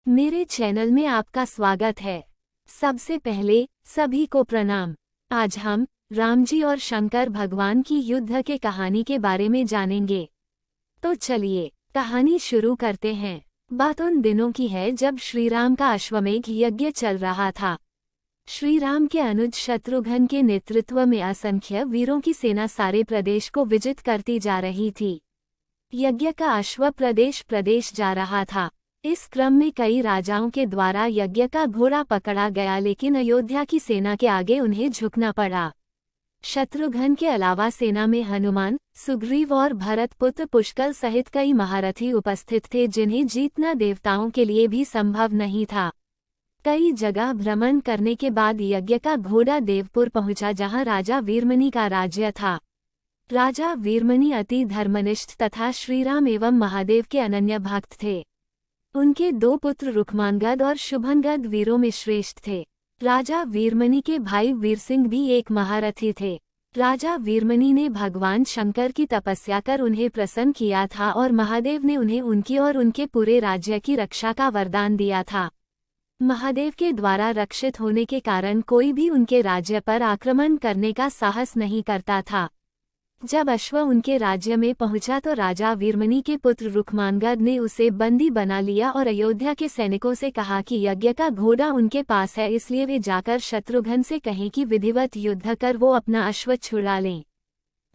मेरे चैनल में आपका स्वागत है। सबसे पहले सभी को प्रणाम। आज हम राम जी और शंकर भगवान की युद्ध के कहानी के बारे में जानेंगे। तो चलिए कहानी शुरू करते हैं। बात उन दिनों की है जब श्री राम का अश्वमेध यज्ञ चल रहा था। श्री राम के अनुज शत्रुघ्न के नेतृत्व में असंख्य वीरों की सेना सारे प्रदेश को विजित करती जा रही थी। यज्ञ का अश्व प्रदेश प्रदेश जा रहा था। इस क्रम में कई राजाओं के द्वारा यज्ञ का घोड़ा पकड़ा गया, लेकिन अयोध्या की सेना के आगे उन्हें झुकना पड़ा। शत्रुघ्न के अलावा सेना में हनुमान, सुग्रीव और भरत पुत्र पुष्कल सहित कई महारथी उपस्थित थे, जिन्हें जीतना देवताओं के लिए भी संभव नहीं था। कई जगह भ्रमण करने के बाद यज्ञ का घोड़ा देवपुर पहुंचा, जहां राजा वीरमणि का राज्य था। राजा वीरमणि अति धर्मनिष्ठ तथा श्रीराम एवं महादेव के अनन्य भक्त थे। उनके दो पुत्र रुक्मांगद और शुभंगद वीरों में श्रेष्ठ थे। राजा वीरमणि के भाई वीरसिंह भी एक महारथी थे। राजा वीरमणि ने भगवान शंकर की तपस्या कर उन्हें प्रसन्न किया था और महादेव ने उन्हें उनकी और उनके पूरे राज्य की रक्षा का वरदान दिया था। महादेव के द्वारा रक्षित होने के कारण कोई भी उनके राज्य पर आक्रमण करने का साहस नहीं करता था। जब अश्व उनके राज्य में पहुंचा तो राजा वीरमणि के पुत्र रुक्मांगद ने उसे बंदी बना लिया और अयोध्या के सैनिकों से कहा कि यज्ञ का घोड़ा उनके पास है, इसलिए वे जाकर शत्रुघ्न से कहें कि विधिवत युद्ध कर वो अपना अश्व छुड़ा लें।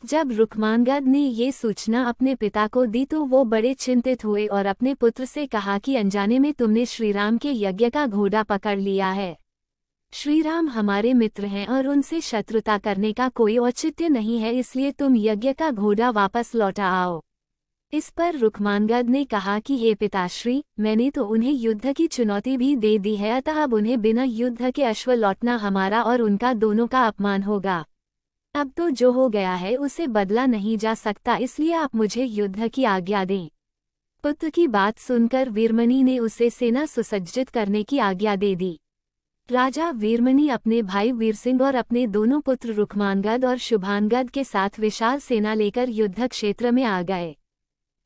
जब रुक्मांगद ने ये सूचना अपने पिता को दी तो वो बड़े चिंतित हुए और अपने पुत्र से कहा कि अनजाने में तुमने श्रीराम के यज्ञ का घोड़ा पकड़ लिया है। श्रीराम हमारे मित्र हैं और उनसे शत्रुता करने का कोई औचित्य नहीं है, इसलिए तुम यज्ञ का घोड़ा वापस लौटा आओ। इस पर रुक्मांगद ने कहा कि हे पिताश्री, मैंने तो उन्हें युद्ध की चुनौती भी दे दी है, अतः अब उन्हें बिना युद्ध के अश्व लौटना हमारा और उनका दोनों का अपमान होगा। अब तो जो हो गया है उसे बदला नहीं जा सकता, इसलिए आप मुझे युद्ध की आज्ञा दें। पुत्र की बात सुनकर वीरमणि ने उसे सेना सुसज्जित करने की आज्ञा दे दी। राजा वीरमणि अपने भाई वीरसिंह और अपने दोनों पुत्र रुक्मांगद और शुभांगद के साथ विशाल सेना लेकर युद्ध क्षेत्र में आ गए।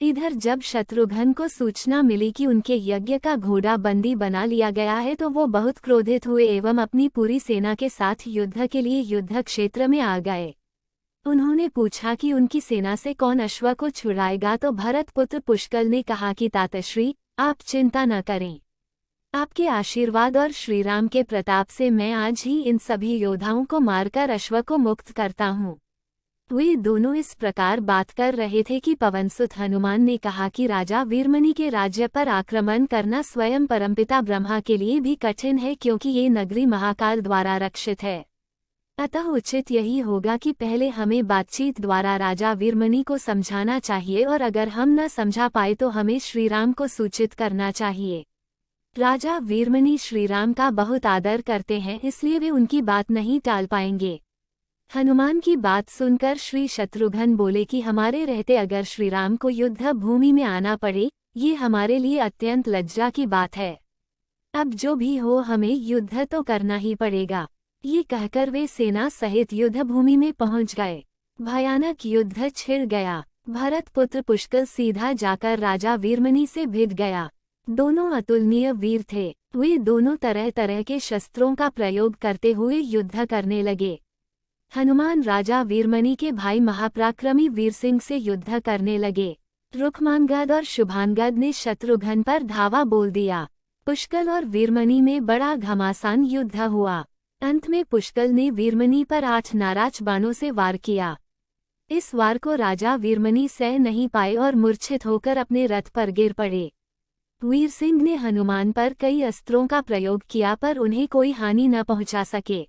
इधर जब शत्रुघ्न को सूचना मिली कि उनके यज्ञ का घोड़ा बंदी बना लिया गया है तो वो बहुत क्रोधित हुए एवं अपनी पूरी सेना के साथ युद्ध के लिए युद्ध क्षेत्र में आ गए। उन्होंने पूछा कि उनकी सेना से कौन अश्व को छुड़ाएगा, तो भरत पुत्र पुष्कल ने कहा कि तातश्री, आप चिंता न करें। आपके आशीर्वाद और श्रीराम के प्रताप से मैं आज ही इन सभी योद्धाओं को मारकर अश्व को मुक्त करता हूँ। वे दोनों इस प्रकार बात कर रहे थे कि पवनसुत हनुमान ने कहा कि राजा वीरमणि के राज्य पर आक्रमण करना स्वयं परमपिता ब्रह्मा के लिए भी कठिन है, क्योंकि ये नगरी महाकाल द्वारा रक्षित है। अतः उचित यही होगा कि पहले हमें बातचीत द्वारा राजा वीरमणि को समझाना चाहिए, और अगर हम न समझा पाए तो हमें श्रीराम को सूचित करना चाहिए। राजा वीरमणि श्रीराम का बहुत आदर करते हैं, इसलिए वे उनकी बात नहीं टाल पाएंगे। हनुमान की बात सुनकर श्री शत्रुघ्न बोले कि हमारे रहते अगर श्रीराम को युद्ध भूमि में आना पड़े, ये हमारे लिए अत्यंत लज्जा की बात है। अब जो भी हो हमें युद्ध तो करना ही पड़ेगा। ये कहकर वे सेना सहित युद्ध भूमि में पहुंच गए। भयानक युद्ध छिड़ गया। भरत पुत्र पुष्कल सीधा जाकर राजा वीरमणि से भिड़ गया। दोनों अतुलनीय वीर थे। वे दोनों तरह तरह के शस्त्रों का प्रयोग करते हुए युद्ध करने लगे। हनुमान राजा वीरमणि के भाई महापराक्रमी वीरसिंह से युद्ध करने लगे। रुक्मांगद और शुभांगद ने शत्रुघ्न पर धावा बोल दिया। पुष्कल और वीरमणि में बड़ा घमासान युद्ध हुआ। अंत में पुष्कल ने वीरमणि पर 8 नाराज बाणों से वार किया। इस वार को राजा वीरमणि सह नहीं पाए और मूर्छित होकर अपने रथ पर गिर पड़े। वीरसिंह ने हनुमान पर कई अस्त्रों का प्रयोग किया, पर उन्हें कोई हानि न पहुंचा सके।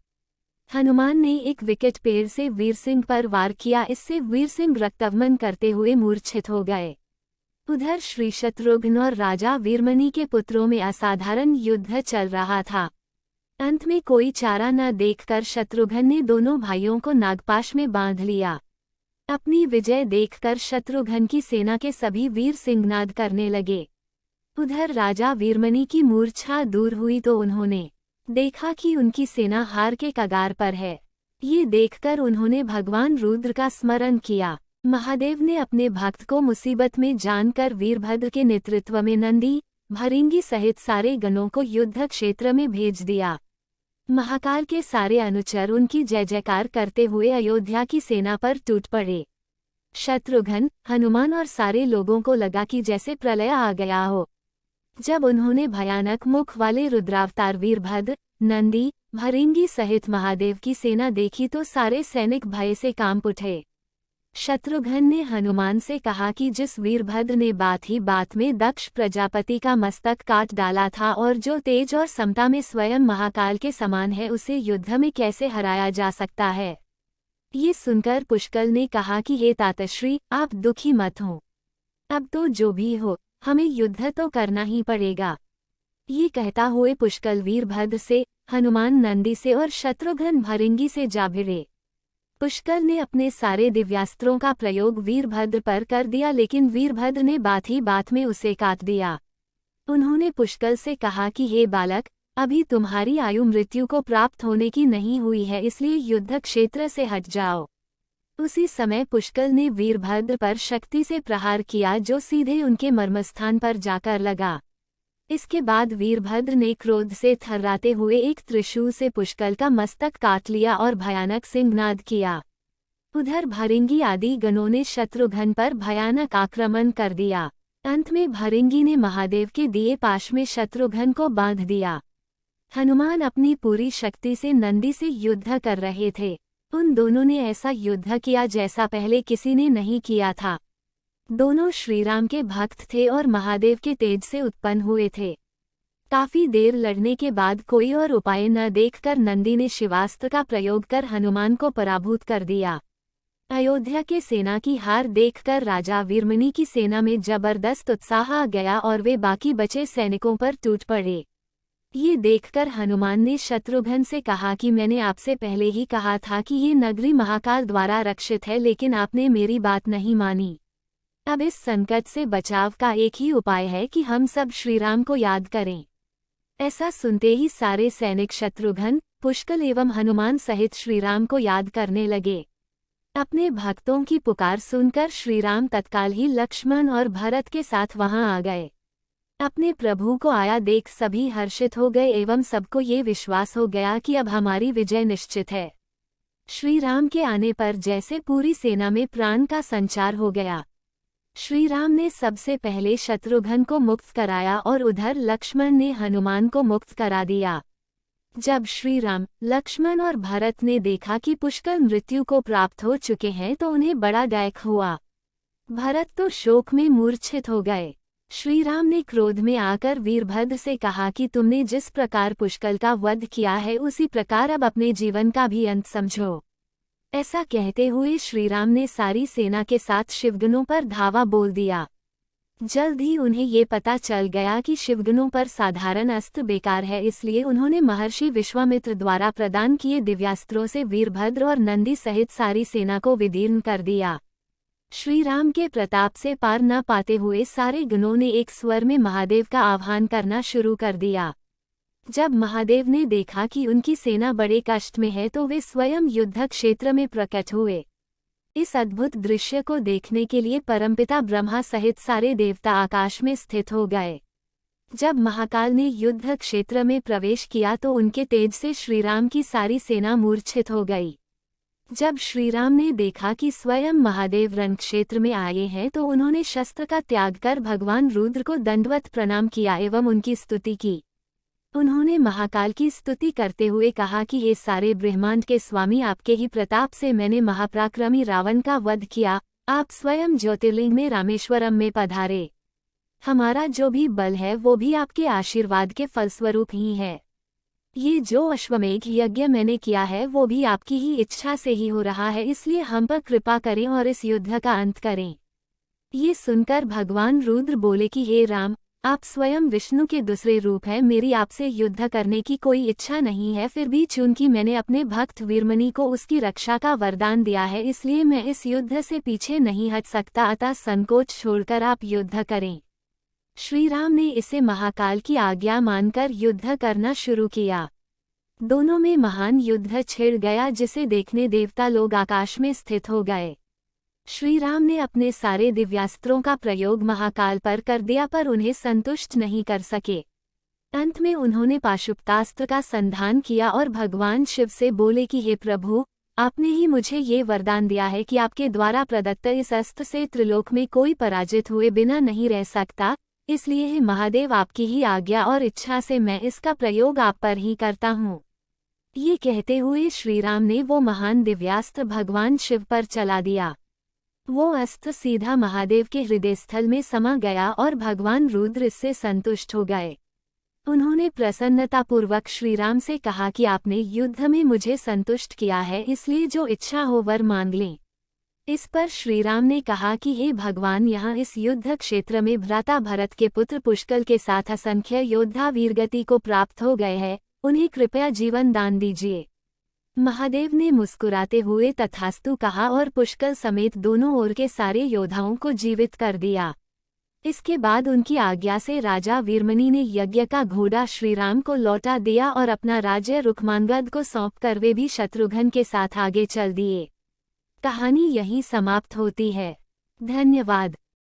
हनुमान ने एक विकट पेड़ से वीरसिंह पर वार किया, इससे वीरसिंह रक्तवमन करते हुए मूर्छित हो गए। उधर श्री शत्रुघ्न और राजा वीरमणि के पुत्रों में असाधारण युद्ध चल रहा था। अंत में कोई चारा न देखकर शत्रुघ्न ने दोनों भाइयों को नागपाश में बांध लिया। अपनी विजय देखकर शत्रुघ्न की सेना के सभी वीर सिंहनाद करने लगे। उधर राजा वीरमणि की मूर्छा दूर हुई तो उन्होंने देखा कि उनकी सेना हार के कगार पर है। ये देखकर उन्होंने भगवान रुद्र का स्मरण किया। महादेव ने अपने भक्त को मुसीबत में जानकर वीरभद्र के नेतृत्व में नंदी, भरिंगी सहित सारे गणों को युद्ध क्षेत्र में भेज दिया। महाकाल के सारे अनुचर उनकी जय जयकार करते हुए अयोध्या की सेना पर टूट पड़े। शत्रुघ्न, हनुमान और सारे लोगों को लगा कि जैसे प्रलय आ गया हो। जब उन्होंने भयानक मुख वाले रुद्रावतार वीरभद्र, नंदी, भरिंगी सहित महादेव की सेना देखी तो सारे सैनिक भय से कांप उठे। शत्रुघ्न ने हनुमान से कहा कि जिस वीरभद्र ने बात ही बात में दक्ष प्रजापति का मस्तक काट डाला था और जो तेज और समता में स्वयं महाकाल के समान है, उसे युद्ध में कैसे हराया जा सकता है। ये सुनकर पुष्कल ने कहा कि हे तातश्री, आप दुखी मत हो। अब तो जो भी हो, हमें युद्ध तो करना ही पड़ेगा। ये कहता हुए पुष्कल वीरभद्र से, हनुमान नंदी से और शत्रुघ्न भरिंगी से जा भिड़े। पुष्कल ने अपने सारे दिव्यास्त्रों का प्रयोग वीरभद्र पर कर दिया, लेकिन वीरभद्र ने बात ही बात में उसे काट दिया। उन्होंने पुष्कल से कहा कि हे बालक, अभी तुम्हारी आयु मृत्यु को प्राप्त होने की नहीं हुई है, इसलिए युद्ध क्षेत्र से हट जाओ। उसी समय पुष्कल ने वीरभद्र पर शक्ति से प्रहार किया, जो सीधे उनके मर्मस्थान पर जाकर लगा। इसके बाद वीरभद्र ने क्रोध से थर्राते हुए एक त्रिशूल से पुष्कल का मस्तक काट लिया और भयानक सिंहनाद किया। उधर भरिंगी आदि गणों ने शत्रुघ्न पर भयानक आक्रमण कर दिया। अंत में भरिंगी ने महादेव के दिए पाश में शत्रुघ्न को बांध दिया। हनुमान अपनी पूरी शक्ति से नंदी से युद्ध कर रहे थे। उन दोनों ने ऐसा युद्ध किया जैसा पहले किसी ने नहीं किया था। दोनों श्रीराम के भक्त थे और महादेव के तेज से उत्पन्न हुए थे। काफी देर लड़ने के बाद कोई और उपाय न देखकर नंदी ने शिवास्त्र का प्रयोग कर हनुमान को पराभूत कर दिया। अयोध्या के सेना की हार देखकर राजा वीरमणि की सेना में जबरदस्त उत्साह आ गया और वे बाकी बचे सैनिकों पर टूट पड़े। ये देखकर हनुमान ने शत्रुघ्न से कहा कि मैंने आपसे पहले ही कहा था कि ये नगरी महाकाल द्वारा रक्षित है, लेकिन आपने मेरी बात नहीं मानी। अब इस संकट से बचाव का एक ही उपाय है कि हम सब श्रीराम को याद करें। ऐसा सुनते ही सारे सैनिक शत्रुघ्न, पुष्कल एवं हनुमान सहित श्रीराम को याद करने लगे। अपने भक्तों की पुकार सुनकर श्रीराम तत्काल ही लक्ष्मण और भरत के साथ वहां आ गए। अपने प्रभु को आया देख सभी हर्षित हो गए एवं सबको ये विश्वास हो गया कि अब हमारी विजय निश्चित है। श्रीराम के आने पर जैसे पूरी सेना में प्राण का संचार हो गया। श्रीराम ने सबसे पहले शत्रुघ्न को मुक्त कराया और उधर लक्ष्मण ने हनुमान को मुक्त करा दिया। जब श्रीराम, लक्ष्मण और भरत ने देखा कि पुष्कल मृत्यु को प्राप्त हो चुके हैं तो उन्हें बड़ा डैक हुआ। भरत तो शोक में मूर्छित हो गए। श्रीराम ने क्रोध में आकर वीरभद्र से कहा कि तुमने जिस प्रकार पुष्कल का वध किया है, उसी प्रकार अब अपने जीवन का भी अंत समझो। ऐसा कहते हुए श्रीराम ने सारी सेना के साथ शिवगणों पर धावा बोल दिया। जल्द ही उन्हें ये पता चल गया कि शिवगणों पर साधारण अस्त्र बेकार है, इसलिए उन्होंने महर्षि विश्वामित्र द्वारा प्रदान किए दिव्यास्त्रों से वीरभद्र और नंदी सहित सारी सेना को विदीर्ण कर दिया। श्रीराम के प्रताप से पार न पाते हुए सारे गणों ने एक स्वर में महादेव का आह्वान करना शुरू कर दिया। जब महादेव ने देखा कि उनकी सेना बड़े कष्ट में है तो वे स्वयं युद्ध क्षेत्र में प्रकट हुए। इस अद्भुत दृश्य को देखने के लिए परमपिता ब्रह्मा सहित सारे देवता आकाश में स्थित हो गए। जब महाकाल ने युद्ध क्षेत्र में प्रवेश किया तो उनके तेज से श्रीराम की सारी सेना मूर्छित हो गई। जब श्रीराम ने देखा कि स्वयं महादेव रणक्षेत्र में आए हैं तो उन्होंने शस्त्र का त्याग कर भगवान रुद्र को दंडवत प्रणाम किया एवं उनकी स्तुति की। उन्होंने महाकाल की स्तुति करते हुए कहा कि हे सारे ब्रह्मांड के स्वामी, आपके ही प्रताप से मैंने महापराक्रमी रावण का वध किया। आप स्वयं ज्योतिर्लिंग में रामेश्वरम में पधारे। हमारा जो भी बल है वो भी आपके आशीर्वाद के फलस्वरूप ही है। ये जो अश्वमेघ यज्ञ मैंने किया है वो भी आपकी ही इच्छा से ही हो रहा है, इसलिए हम पर कृपा करें और इस युद्ध का अंत करें। ये सुनकर भगवान रुद्र बोले कि हे राम, आप स्वयं विष्णु के दूसरे रूप हैं, मेरी आपसे युद्ध करने की कोई इच्छा नहीं है, फिर भी चूंकि मैंने अपने भक्त वीरमणि को उसकी रक्षा का वरदान दिया है, इसलिए मैं इस युद्ध से पीछे नहीं हट सकता, अतः संकोच छोड़कर आप युद्ध करें। श्रीराम ने इसे महाकाल की आज्ञा मानकर युद्ध करना शुरू किया। दोनों में महान युद्ध छिड़ गया, जिसे देखने देवता लोग आकाश में स्थित हो गए। श्री राम ने अपने सारे दिव्यास्त्रों का प्रयोग महाकाल पर कर दिया, पर उन्हें संतुष्ट नहीं कर सके। अंत में उन्होंने पाशुपतास्त्र का संधान किया और भगवान शिव से बोले कि हे प्रभु, आपने ही मुझे ये वरदान दिया है कि आपके द्वारा प्रदत्त इस अस्त्र से त्रिलोक में कोई पराजित हुए बिना नहीं रह सकता, इसलिए हे महादेव, आपकी ही आज्ञा और इच्छा से मैं इसका प्रयोग आप पर ही करता हूँ। ये कहते हुए श्रीराम ने वो महान दिव्यास्त्र भगवान शिव पर चला दिया। वो अस्त्र सीधा महादेव के हृदय स्थल में समा गया और भगवान रुद्र इससे संतुष्ट हो गए। उन्होंने प्रसन्नतापूर्वक श्रीराम से कहा कि आपने युद्ध में मुझे संतुष्ट किया है, इसलिए जो इच्छा हो वर मांग लें। इस पर श्रीराम ने कहा कि हे भगवान, यहाँ इस युद्ध क्षेत्र में भ्राता भरत के पुत्र पुष्कल के साथ असंख्य योद्धा वीरगति को प्राप्त हो गए हैं, उन्हें कृपया जीवन दान दीजिए। महादेव ने मुस्कुराते हुए तथास्तु कहा और पुष्कल समेत दोनों ओर के सारे योद्धाओं को जीवित कर दिया। इसके बाद उनकी आज्ञा से राजा वीरमणि ने यज्ञ का घोड़ा श्रीराम को लौटा दिया और अपना राज्य रुक्मांगद को सौंपकर वे भी शत्रुघ्न के साथ आगे चल दिए। कहानी यहीं समाप्त होती है। धन्यवाद।